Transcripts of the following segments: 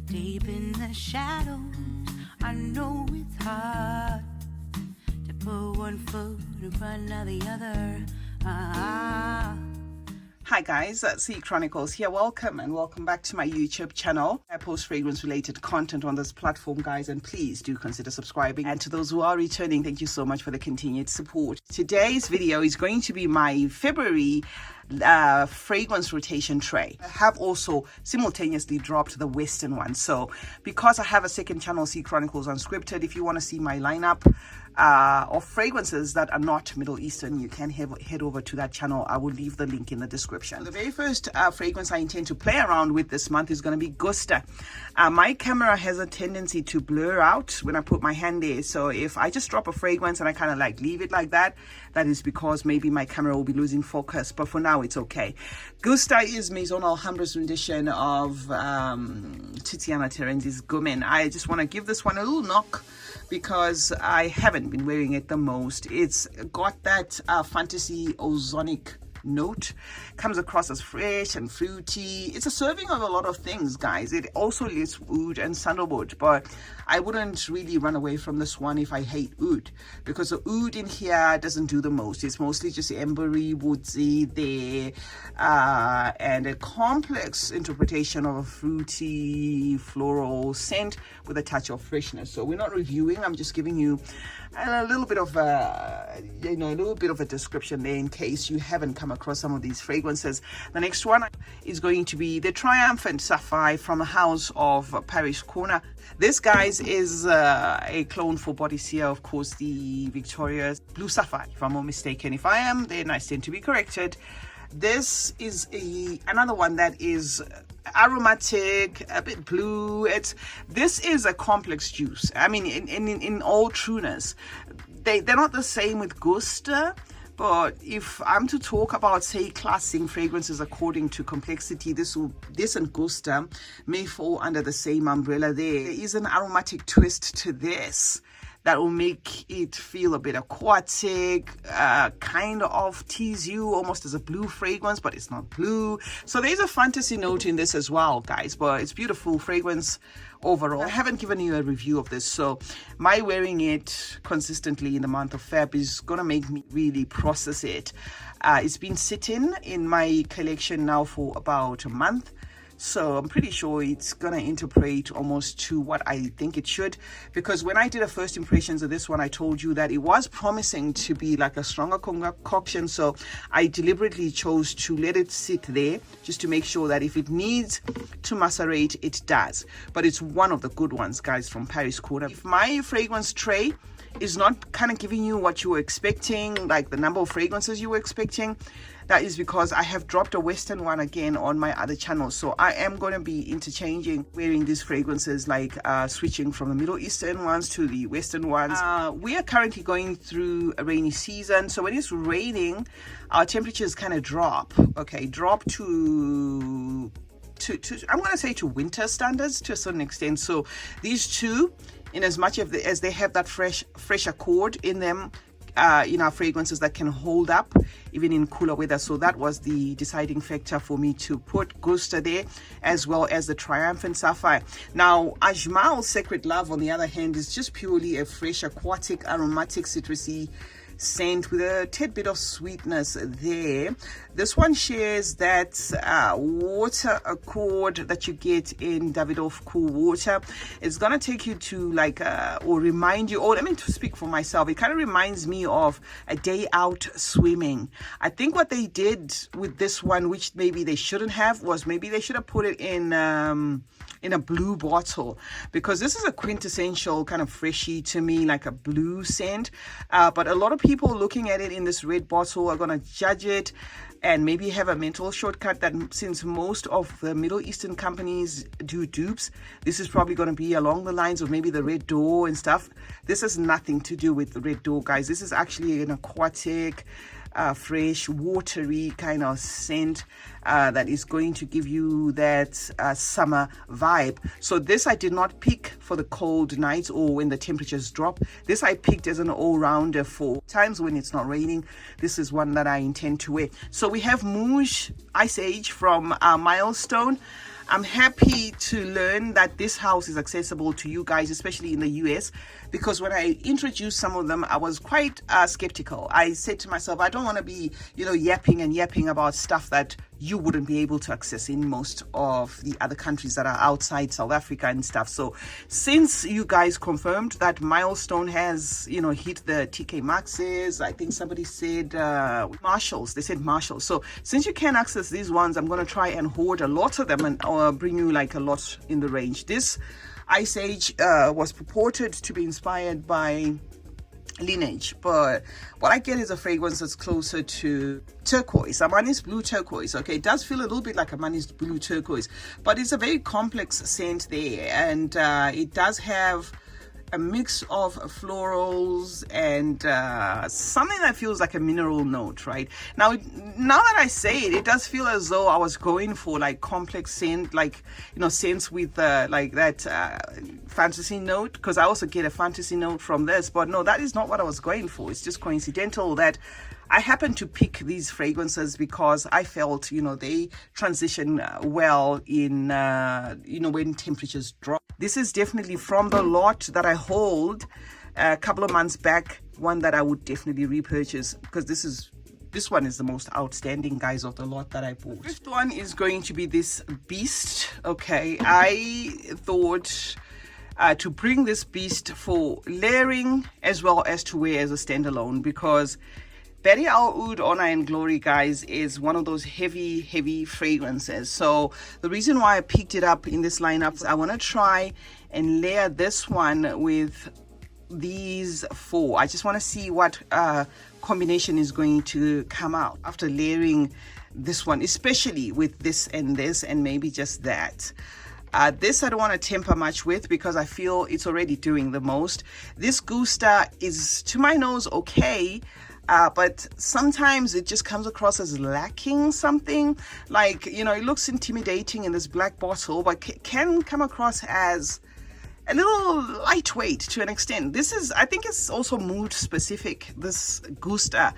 Deep in the shadows, I know it's hard to put one foot in front of the other. Hi guys, C Chronicles here. Welcome back to my YouTube channel. I post fragrance related content on this platform, guys, and please do consider subscribing. And to those who are returning, thank you so much for the continued support. Today's video is going to be my February fragrance rotation tray. I have also simultaneously dropped the Western one. So because I have a second channel, C Chronicles Unscripted, if you want to see my lineup of fragrances that are not Middle Eastern, you can head over to that channel. I will leave the link in the description. The very first fragrance I intend to play around with this month is going to be Gusta. My camera has a tendency to blur out when I put my hand there, so if I just drop a fragrance and I kind of like leave it like that, that is because maybe my camera will be losing focus, but for now it's okay. Gusta is Maison Alhambra's rendition of Tiziana Terenzi's Gomen. I just want to give this one a little knock because I haven't been wearing it the most. It's got that fantasy ozonic note, comes across as fresh and fruity. It's a serving of a lot of things, guys. It also lists oud and sandalwood, but I wouldn't really run away from this one if I hate oud, because the oud in here doesn't do the most. It's mostly just ambery, woodsy there, and a complex interpretation of a fruity floral scent with a touch of freshness. So we're not reviewing, I'm just giving you a little bit of a description there in case you haven't come across some of these fragrances. The next one is going to be the Triumphant Sap from a house of Paris Corner. This, guys, is a clone for Bodyseer, of course, the Victoria's Blue Sapphire. If I'm not mistaken, if I am, then I stand to be corrected. This is another one that is aromatic, a bit blue. This is a complex juice. I mean, in all trueness, they're not the same with Gusta. But if I'm to talk about, say, classing fragrances according to complexity, this and Gusta may fall under the same umbrella. There is an aromatic twist to this that will make it feel a bit aquatic, kind of tease you almost as a blue fragrance, but it's not blue. So there's a fantasy note in this as well, guys, but it's beautiful fragrance overall. I haven't given you a review of this, so my wearing it consistently in the month of Feb is gonna make me really process it. It's been sitting in my collection now for about a month, so I'm pretty sure it's gonna interpret almost to what I think it should, because when I did a first impressions of this one, I told you that it was promising to be like a stronger concoction, so I deliberately chose to let it sit there just to make sure that if it needs to macerate, it does. But it's one of the good ones, guys, from Paris Corner. If my fragrance tray is not kind of giving you what you were expecting, like the number of fragrances you were expecting, that is because I have dropped a Western one again on my other channel. So I am going to be interchanging, wearing these fragrances, like switching from the Middle Eastern ones to the Western ones. We are currently going through a rainy season. So when it's raining, our temperatures kind of drop. Okay, drop to I'm going to say to winter standards to a certain extent. So these two, in as much as they have that fresh accord in them, in our fragrances that can hold up even in cooler weather. So that was the deciding factor for me to put Gusta there, as well as the Triumphant Sap. Now AAL Secr Love, on the other hand, is just purely a fresh aquatic aromatic citrusy scent with a tad bit of sweetness there. This one shares that water accord that you get in Davidoff Cool Water. It's gonna take you to like or remind you, or I mean, to speak for myself, it kind of reminds me of a day out swimming. I think what they did with this one, which maybe they shouldn't have, was maybe they should have put it in a blue bottle, because this is a quintessential kind of freshy to me, like a blue scent, but a lot of people looking at it in this red bottle are going to judge it and maybe have a mental shortcut that since most of the Middle Eastern companies do dupes, this is probably going to be along the lines of maybe the Red Door and stuff. This has nothing to do with the Red Door, guys. This is actually an aquatic, fresh, watery kind of scent that is going to give you that summer vibe. So this I did not pick for the cold nights or when the temperatures drop. This I picked as an all-rounder for times when it's not raining. This is one that I intend to wear. So we have Milestone Ice Age from Milestone. I'm happy to learn that this house is accessible to you guys, especially in the US, because when I introduced some of them, I was quite skeptical. I said to myself, I don't want to be, yapping about stuff that you wouldn't be able to access in most of the other countries that are outside South Africa and stuff. So since you guys confirmed that Milestone has, hit the TK Maxes, I think somebody said Marshalls. They said Marshalls. So since you can access these ones, I'm going to try and hoard a lot of them and bring you like a lot in the range. This Ice Age was purported to be inspired by Lineage, but what I get is a fragrance that's closer to turquoise, Armani's blue turquoise. Okay, it does feel a little bit like Armani's blue turquoise, but it's a very complex scent there, and it does have a mix of florals and something that feels like a mineral note. Right now that I say it, it does feel as though I was going for like complex scent, like scents with like that fantasy note, because I also get a fantasy note from this. But no, that is not what I was going for. It's just coincidental that I happened to pick these fragrances because I felt, they transition well in, when temperatures drop. This is definitely from the lot that I hold a couple of months back, one that I would definitely repurchase, because this one is the most outstanding, guys, of the lot that I bought. Fifth one is going to be this Beast. Okay, I thought to bring this Beast for layering as well as to wear as a standalone, because AAL Honor and Glory, guys, is one of those heavy fragrances. So the reason why I picked it up in this lineup is I want to try and layer this one with these four. I just want to see what combination is going to come out after layering this one, especially with this and maybe just that. This I don't want to temper much with because I feel it's already doing the most. This Gusta is, to my nose, okay. But sometimes it just comes across as lacking something. Like, it looks intimidating in this black bottle, but can come across as a little lightweight to an extent. I think it's also mood specific, this Gusta,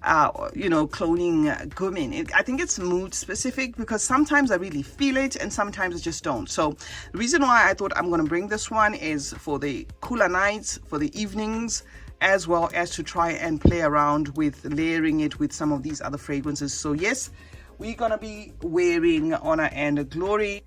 cloning Gumin. I think it's mood specific because sometimes I really feel it and sometimes I just don't. So the reason why I thought I'm going to bring this one is for the cooler nights, for the evenings, as well as to try and play around with layering it with some of these other fragrances. So yes, we're gonna be wearing Honor and Glory.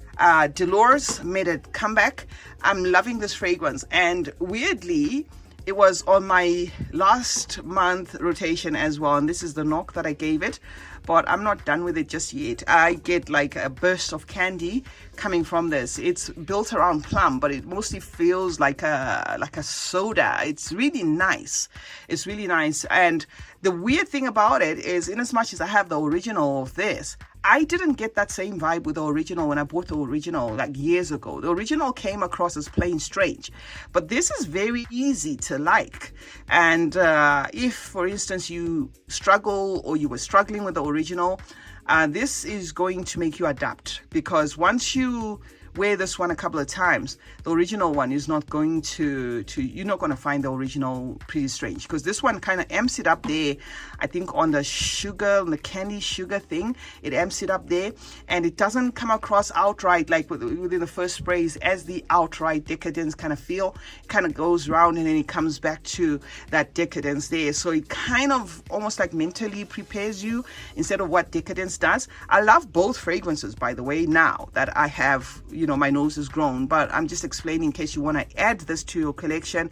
Delores made a comeback. I'm loving this fragrance, and weirdly it was on my last month rotation as well, and this is the knock that I gave it, but I'm not done with it just yet. I get like a burst of candy coming from this. It's built around plum, but it mostly feels like a soda. It's really nice. It's really nice. And the weird thing about it is, in as much as I have the original of this, I didn't get that same vibe with the original when I bought the original like years ago. The original came across as plain strange, but this is very easy to like. And if, for instance, you struggle or you were struggling with the original, this is going to make you adapt, because once you wear this one a couple of times, the original one is not going to you're not going to find the original pretty strange, because this one kind of amps it up there. I think on the sugar, the candy sugar thing, it amps it up there, and it doesn't come across outright like within the first sprays as the outright decadence kind of feel. It kind of goes around and then it comes back to that decadence there. So it kind of almost like mentally prepares you instead of what decadence does. I love both fragrances, by the way, now that I have, my nose is grown, but I'm just explaining in case you want to add this to your collection.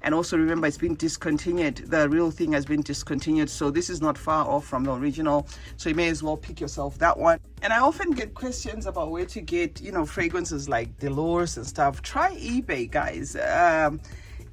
And also remember, it's been discontinued. The real thing has been discontinued, so this is not far off from the original, so you may as well pick yourself that one. And I often get questions about where to get fragrances like Delores and stuff. Try eBay, guys.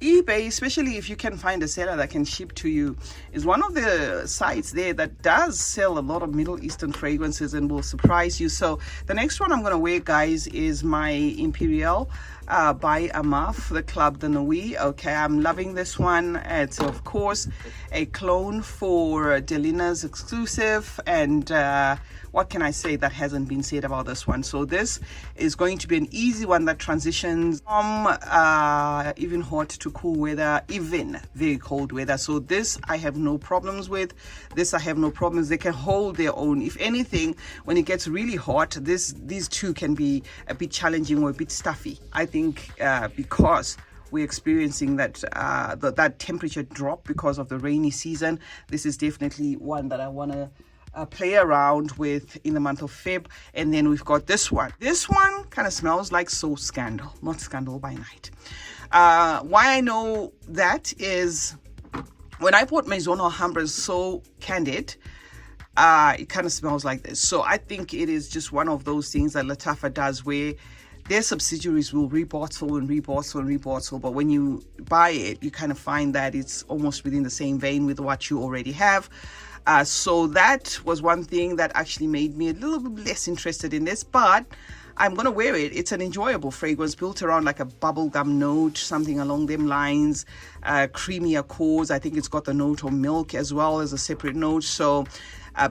eBay, especially if you can find a seller that can ship to you, is one of the sites there that does sell a lot of Middle Eastern fragrances and will surprise you. So the next one I'm going to wear, guys, is my Imperial by AMIR, the Club de Nuit. Okay, I'm loving this one. It's of course a clone for Delina's exclusive, and what can I say that hasn't been said about this one? So this is going to be an easy one that transitions from even hot to to cool weather, even very cold weather. So this I have no problems with. This I have no problems. They can hold their own. If anything, when it gets really hot, these two can be a bit challenging or a bit stuffy. I think because we're experiencing that that temperature drop because of the rainy season, this is definitely one that I want to play around with in the month of Feb. And then we've got this one. This one kind of smells like So Scandal, not Scandal by Night. Why I know that is when I bought Maison Alhambra's So Candid, it kind of smells like this. So I think it is just one of those things that Lattafa does where their subsidiaries will rebottle and rebottle and rebottle, but when you buy it, you kind of find that it's almost within the same vein with what you already have. So that was one thing that actually made me a little bit less interested in this, but I'm going to wear it. It's an enjoyable fragrance built around like a bubblegum note, something along them lines, creamy accords. I think it's got the note of milk as well as a separate note. So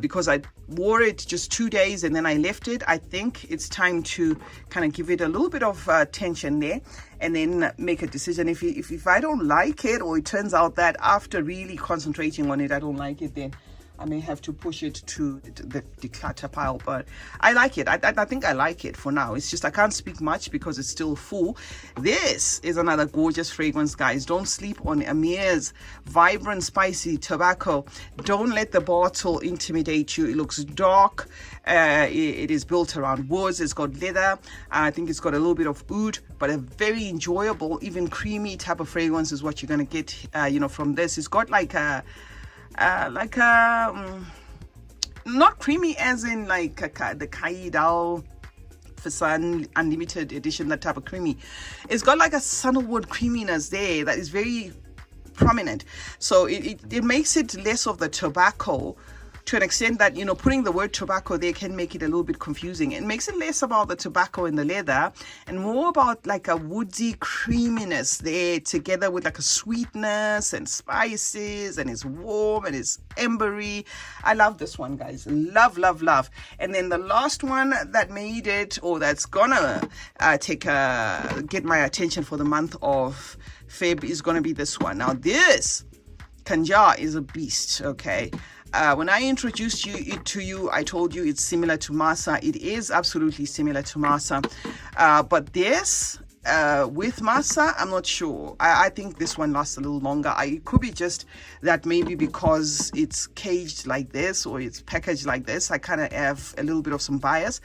because I wore it just 2 days and then I left it, I think it's time to kind of give it a little bit of attention there and then make a decision. If I don't like it, or it turns out that after really concentrating on it, I don't like it, then I may have to push it to the declutter pile. But I like it. I think I like it for now. It's just I can't speak much because it's still full. This is another gorgeous fragrance, guys. Don't sleep on AMIR's vibrant spicy tobacco. Don't let the bottle intimidate you. It looks dark. It is built around woods. It's got leather. I think it's got a little bit of oud, but a very enjoyable, even creamy type of fragrance is what you're going to get from this. It's got like a not creamy as in like the KAJA Fasan Unlimited Edition, that type of creamy. It's got like a sandalwood creaminess there that is very prominent. So it makes it less of the tobacco, to an extent that, putting the word tobacco there can make it a little bit confusing. It makes it less about the tobacco and the leather and more about like a woodsy creaminess there, together with like a sweetness and spices, and it's warm and it's embery. I love this one, guys. Love, love, love. And then the last one that made it, or that's gonna get my attention for the month of Feb, is gonna be this one. Now this KAJA is a beast, okay? When I introduced it to you, I told you it's similar to Masa. It is absolutely similar to Masa. But this, with Masa, I'm not sure. I think this one lasts a little longer. It could be just that maybe because it's caged like this or it's packaged like this, I kind of have a little bit of some bias.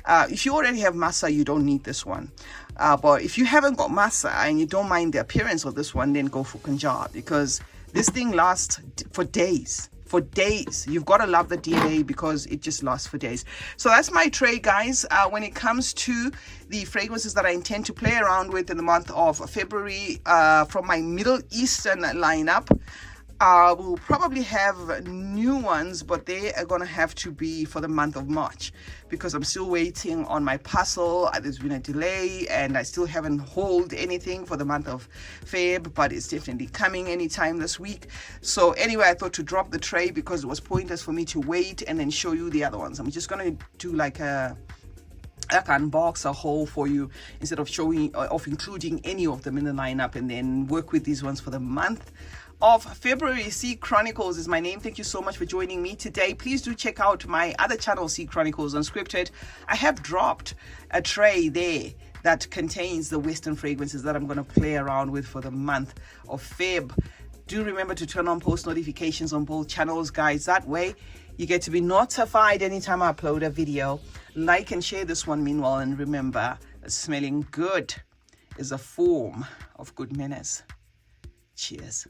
If you already have Masa, you don't need this one. But if you haven't got Masa and you don't mind the appearance of this one, then go for KAJA, because this thing lasts for days. For days. You've got to love the DNA because it just lasts for days. So that's my tray, guys. When it comes to the fragrances that I intend to play around with in the month of February from my Middle Eastern lineup, we'll probably have new ones, but they are going to have to be for the month of March because I'm still waiting on my parcel. There's been a delay and I still haven't hauled anything for the month of Feb, but it's definitely coming anytime this week. So anyway, I thought to drop the tray because it was pointless for me to wait and then show you the other ones. I'm just going to do like unbox a haul for you instead of including any of them in the lineup, and then work with these ones for the month of February. C Chronicles is my name. Thank you so much for joining me today. Please do check out my other channel, C Chronicles Unscripted. I have dropped a tray there that contains the Western fragrances that I'm going to play around with for the month of Feb. Do remember to turn on post notifications on both channels, guys. That way you get to be notified anytime I upload a video. Like and share this one meanwhile, and remember that smelling good is a form of good manners. Cheers.